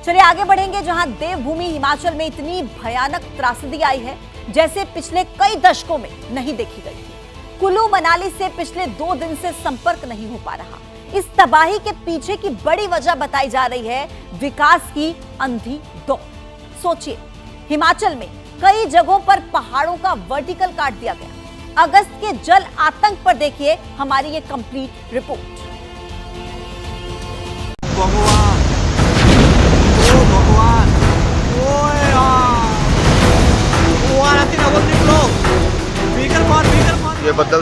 चलिए आगे बढ़ेंगे, जहां देवभूमि हिमाचल में इतनी भयानक त्रासदी आई है जैसे पिछले कई दशकों में नहीं देखी गई थी। कुल्लू मनाली से पिछले 2 दिन से संपर्क नहीं हो पा रहा। इस तबाही के पीछे की बड़ी वजह बताई जा रही है विकास की अंधी दौड़। सोचिए, हिमाचल में कई जगहों पर पहाड़ों का वर्टिकल काट दिया गया। अगस्त के जल आतंक पर देखिए हमारी ये कंप्लीट रिपोर्ट। भगवान, ओ भगवान, ओए यार, वो आ रहा थी ना, बोल निकलो, बीकर कौन? ये बद्दल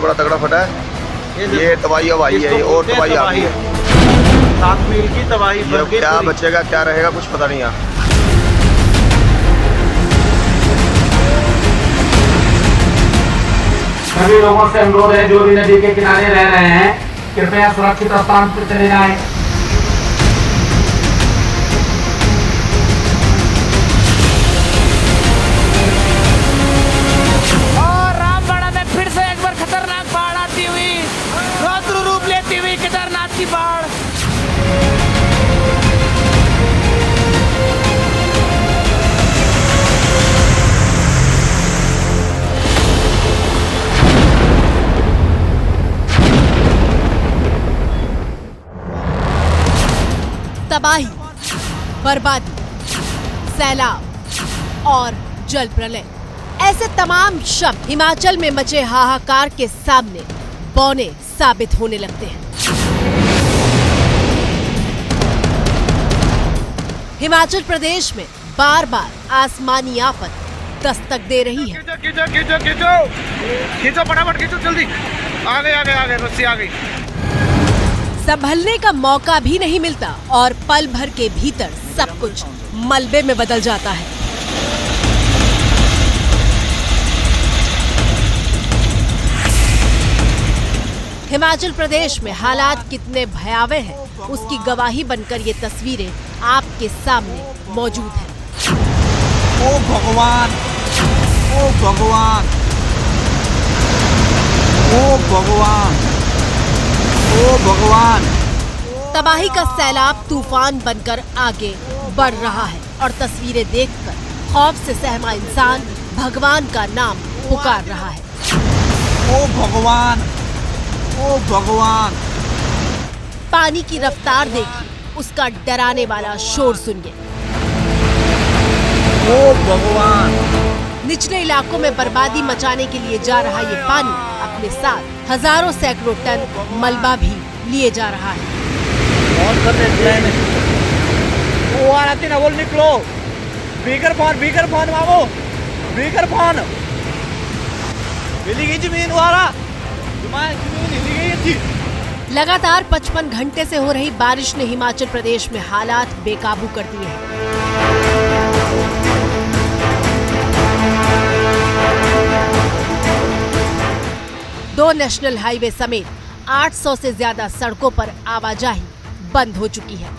बड़ा तगड़ा फटा है। ये तबाही अब आई है, और तबाही आ गई है। 7 मील की तबाही। क्या बचेगा क्या रहेगा कुछ पता नहीं है। सभी लोगों से अनुरोध है जो भी नदी के किनारे रह रहे हैं, कृपया सुरक्षित स्थान पर चले जाएं। और रामबाड़ा में फिर से एक बार खतरनाक बाढ़ आती हुई, रौद्र रूप लेती हुई केदारनाथ की बाढ़। तबाही, बर्बादी, सैलाब और जल प्रलय, ऐसे तमाम शब्द हिमाचल में मचे हाहाकार के सामने बौने साबित होने लगते हैं। हिमाचल प्रदेश में बार बार आसमानी आफत दस्तक दे रही है। खींचो फटाफट, खींचो जल्दी, आगे रस्सी आ गई। संभलने का मौका भी नहीं मिलता और पल भर के भीतर सब कुछ मलबे में बदल जाता है। हिमाचल प्रदेश में हालात कितने भयावह हैं, उसकी गवाही बनकर ये तस्वीरें आपके सामने मौजूद हैं। ओ भगवान, ओ भगवान, ओ भगवान, ओ भगवान। तबाही का सैलाब तूफान बनकर आगे बढ़ रहा है और तस्वीरें देखकर खौफ से सहमा इंसान भगवान का नाम पुकार रहा है। ओ भगवान, ओ भगवान। पानी की रफ्तार देखिए, उसका डराने वाला शोर सुनिए। ओ भगवान। निचले इलाकों में बर्बादी मचाने के लिए जा रहा ये पानी अपने साथ हजारों सैकड़ों टन मलबा भी लिए जा रहा है। वो आ रहा थी ना, बोल निकलो, बीकर फोन मांगो, बीकर फोन। हिली गई जमीन, वो आ रहा, जमीन हिली गई थी। लगातार 55 घंटे से हो रही बारिश ने हिमाचल प्रदेश में हालात बेकाबू कर दिए हैं। दो नेशनल हाईवे समेत 800 से ज्यादा सड़कों पर आवाजाही बंद हो चुकी है।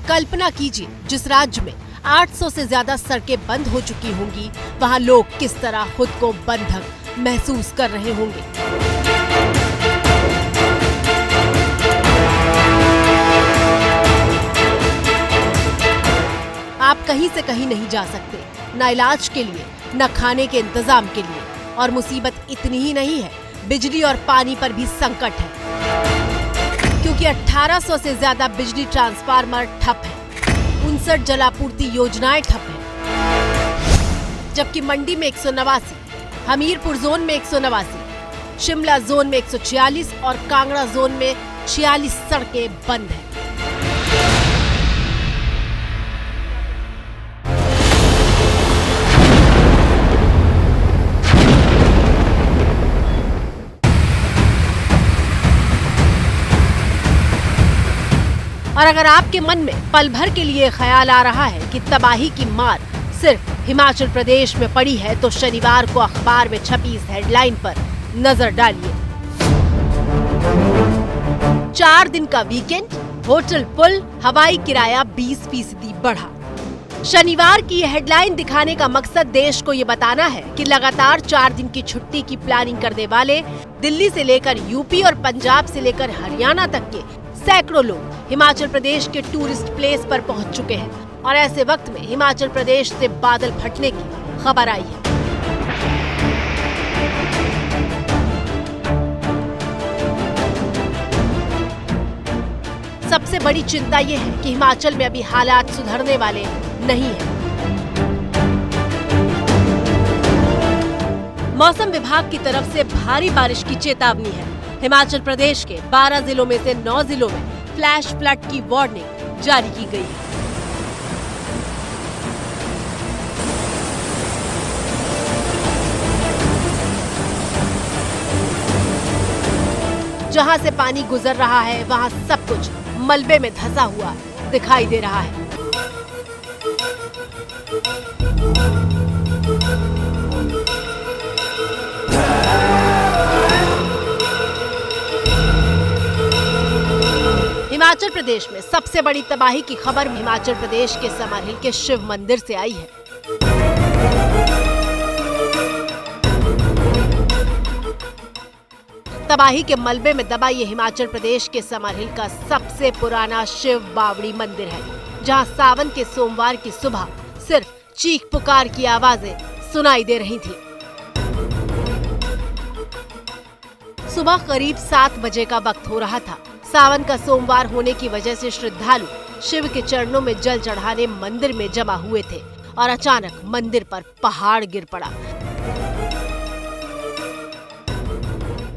कल्पना कीजिए, जिस राज्य में 800 से ज्यादा सड़कें बंद हो चुकी होंगी, वहां लोग किस तरह खुद को बंधक महसूस कर रहे होंगे। आप कहीं से कहीं नहीं जा सकते, न इलाज के लिए, न खाने के इंतजाम के लिए, और मुसीबत इतनी ही नहीं है, बिजली और पानी पर भी संकट है, क्योंकि 1800 से ज्यादा बिजली ट्रांसफार्मर ठप है, 59 जलापूर्ति योजनाएं ठप हैं, जबकि मंडी में 189, हमीरपुर जोन में 189, शिमला जोन में 146 और कांगड़ा जोन में 46 सड़कें बंद हैं। और अगर आपके मन में पल भर के लिए ख्याल आ रहा है कि तबाही की मार सिर्फ हिमाचल प्रदेश में पड़ी है, तो शनिवार को अखबार में छपी इस हेडलाइन पर नजर डालिए। 4 दिन का वीकेंड, होटल पुल, हवाई किराया 20% बढ़ा। शनिवार की ये हेडलाइन दिखाने का मकसद देश को ये बताना है कि लगातार 4 दिन की छुट्टी की प्लानिंग करने वाले दिल्ली से लेकर यूपी और पंजाब से लेकर हरियाणा तक के सैकड़ों लोग हिमाचल प्रदेश के टूरिस्ट प्लेस पर पहुंच चुके हैं और ऐसे वक्त में हिमाचल प्रदेश से बादल फटने की खबर आई है। सबसे बड़ी चिंता ये है कि हिमाचल में अभी हालात सुधरने वाले नहीं है। मौसम विभाग की तरफ से भारी बारिश की चेतावनी है। हिमाचल प्रदेश के 12 जिलों में से 9 जिलों में फ्लैश फ्लड की वार्निंग जारी की गई है। जहां से पानी गुजर रहा है वहां सब कुछ मलबे में धंसा हुआ दिखाई दे रहा है। हिमाचल प्रदेश में सबसे बड़ी तबाही की खबर हिमाचल प्रदेश के समरहिल के शिव मंदिर से आई है। तबाही के मलबे में दबा ये हिमाचल प्रदेश के समरहिल का सबसे पुराना शिव बावड़ी मंदिर है, जहां सावन के सोमवार की सुबह सिर्फ चीख पुकार की आवाजें सुनाई दे रही थी। सुबह करीब 7 बजे का वक्त हो रहा था। सावन का सोमवार होने की वजह से श्रद्धालु शिव के चरणों में जल चढ़ाने मंदिर में जमा हुए थे और अचानक मंदिर पर पहाड़ गिर पड़ा।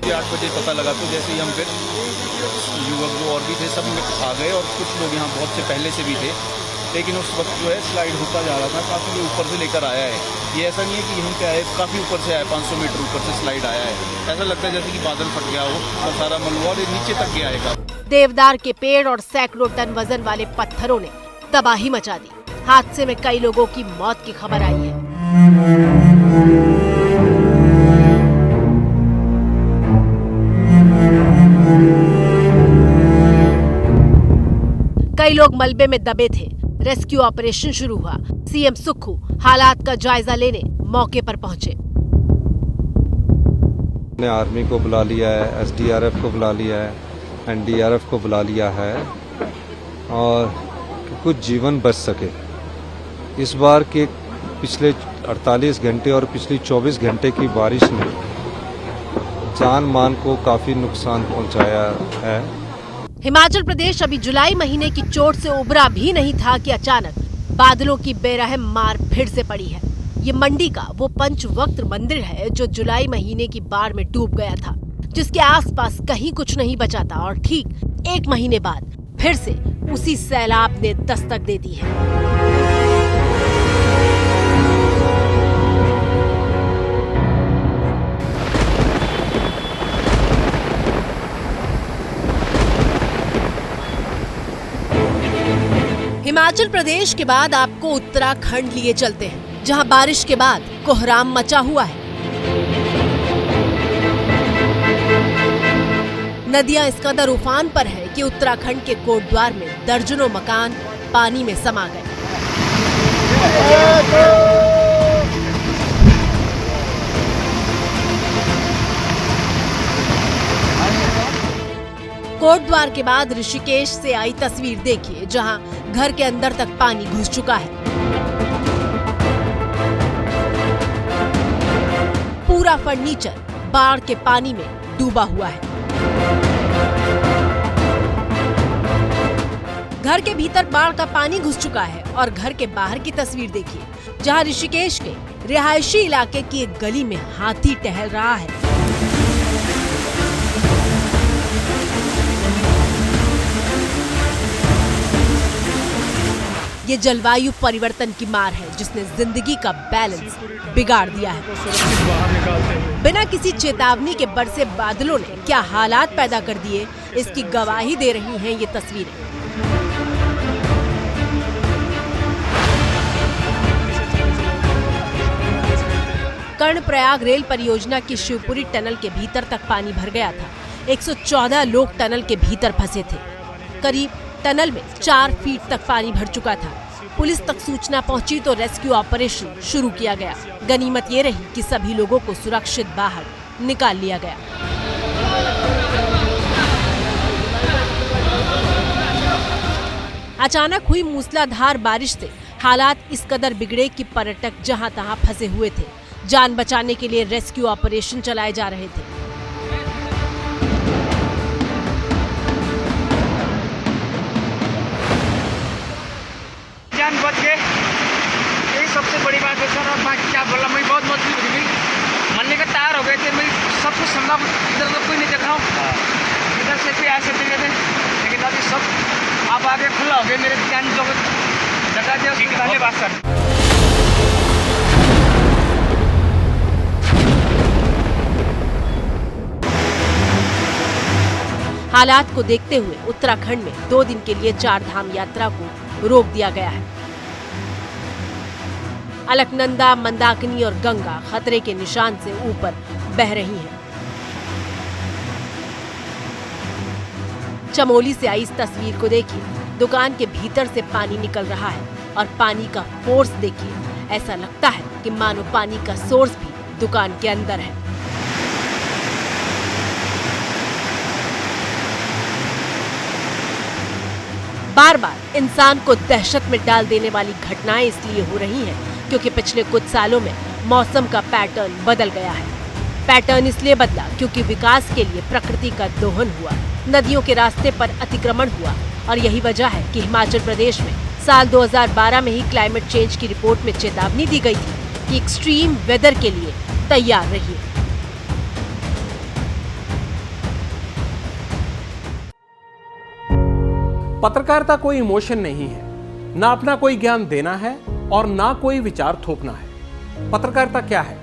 8 बजे पता लगा तो जैसे ही हम फिर युवक जो और भी थे सब आ गए और कुछ लोग यहाँ बहुत से पहले से भी थे, लेकिन उस वक्त जो है स्लाइड होता जा रहा था, काफ़ी ऊपर से लेकर आया है। ये ऐसा नहीं है कि यहीं पे आए, काफ़ी ऊपर से आया, 500 मीटर ऊपर से स्लाइड आया है। ऐसा लगता है जैसे कि बादल फट गया हो और सारा मलबा और नीचे तक गया है। देवदार के पेड़ और सैकड़ों टन वजन वाले पत्थरों ने तबाही मचा दी। हादसे में कई लोगों की मौत की खबर आई है। कई लोग मलबे में दबे थे। रेस्क्यू ऑपरेशन शुरू हुआ। सीएम सुक्खू हालात का जायजा लेने मौके पर पहुंचे। ने आर्मी को बुला लिया है, एसडीआरएफ को बुला लिया है, एनडीआरएफ को बुला लिया है और कुछ जीवन बच सके। इस बार के पिछले 48 घंटे और पिछली 24 घंटे की बारिश ने जान मान को काफी नुकसान पहुंचाया है। हिमाचल प्रदेश अभी जुलाई महीने की चोट से उबरा भी नहीं था कि अचानक बादलों की बेरहम मार फिर से पड़ी है। ये मंडी का वो पंचवक्त मंदिर है जो जुलाई महीने की बाढ़ में डूब गया था, जिसके आसपास कहीं कुछ नहीं बचा था और ठीक 1 महीने बाद फिर से उसी सैलाब ने दस्तक दे दी है। हिमाचल प्रदेश के बाद आपको उत्तराखंड लिए चलते हैं, जहां बारिश के बाद कोहराम मचा हुआ है। नदियां इस कदर उफान पर है कि उत्तराखंड के कोटद्वार में दर्जनों मकान पानी में समा गए। कोटद्वार के बाद ऋषिकेश से आई तस्वीर देखिए, जहां घर के अंदर तक पानी घुस चुका है। पूरा फर्नीचर बाढ़ के पानी में डूबा हुआ है। घर के भीतर बाढ़ का पानी घुस चुका है और घर के बाहर की तस्वीर देखिए, जहां ऋषिकेश के रिहायशी इलाके की एक गली में हाथी टहल रहा है। ये जलवायु परिवर्तन की मार है जिसने जिंदगी का बैलेंस बिगाड़ दिया है। बिना किसी चेतावनी के बरसे बादलों ने क्या हालात पैदा कर दिए, इसकी गवाही दे रही हैं ये तस्वीरें। कर्णप्रयाग रेल परियोजना की शिवपुरी टनल के भीतर तक पानी भर गया था। 114 लोग टनल के भीतर फंसे थे। करीब टनल में 4 फीट तक पानी भर चुका था। पुलिस तक सूचना पहुंची तो रेस्क्यू ऑपरेशन शुरू किया गया। गनीमत ये रही कि सभी लोगों को सुरक्षित बाहर निकाल लिया गया। अचानक हुई मूसलाधार बारिश से हालात इस कदर बिगड़े कि पर्यटक जहां तहां फंसे हुए थे। जान बचाने के लिए रेस्क्यू ऑपरेशन चलाए जा रहे थे। जान बच गए, यही सबसे बड़ी बात है सर। और बाकी क्या बोला, मैं बहुत मजबूर हो गई, मरने का तैयार हो गए थे। मैं सब कुछ समझा, इधर तो कोई नहीं देख रहा हूँ, इधर से भी ऐसे देखे थे, लेकिन अभी सब आप आगे खुला हो गए। मेरे जान जो जगह दे उसकी धन्यवाद सर। हालात को देखते हुए उत्तराखंड में 2 दिन के लिए 4 धाम यात्रा को रोक दिया गया है। अलकनंदा, मंदाकिनी और गंगा खतरे के निशान से ऊपर बह रही हैं। चमोली से आई इस तस्वीर को देखिए। दुकान के भीतर से पानी निकल रहा है और पानी का फोर्स देखिए। ऐसा लगता है कि मानो पानी का सोर्स भी दुकान के अंदर है। बार बार इंसान को दहशत में डाल देने वाली घटनाएं इसलिए हो रही हैं क्योंकि पिछले कुछ सालों में मौसम का पैटर्न बदल गया है। पैटर्न इसलिए बदला क्योंकि विकास के लिए प्रकृति का दोहन हुआ, नदियों के रास्ते पर अतिक्रमण हुआ और यही वजह है कि हिमाचल प्रदेश में साल 2012 में ही क्लाइमेट चेंज की रिपोर्ट में चेतावनी दी गई थी कि एक्सट्रीम वेदर के लिए तैयार रहिए। पत्रकारिता कोई इमोशन नहीं है, ना अपना कोई ज्ञान देना है और ना कोई विचार थोपना है। पत्रकारिता क्या है?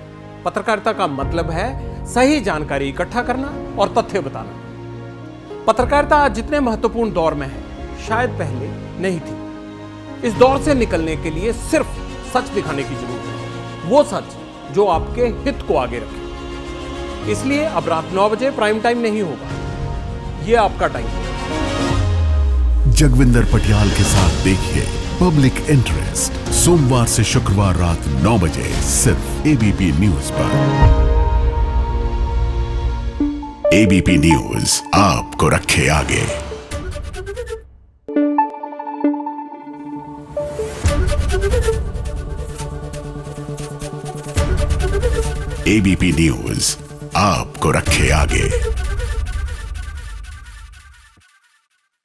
पत्रकारिता का मतलब है सही जानकारी इकट्ठा करना और तथ्य बताना। पत्रकारिता आज जितने महत्वपूर्ण दौर में है, शायद पहले नहीं थी। इस दौर से निकलने के लिए सिर्फ सच दिखाने की जरूरत है, वो सच जो आपके हित को आगे रखे। इसलिए अब रात 9 बजे प्राइम टाइम नहीं होगा, ये आपका टाइम है। जगविंदर पटियाल के साथ देखिए पब्लिक इंटरेस्ट सोमवार से शुक्रवार रात 9 बजे सिर्फ एबीपी न्यूज पर। एबीपी न्यूज आपको रखे आगे। एबीपी न्यूज आपको रखे आगे।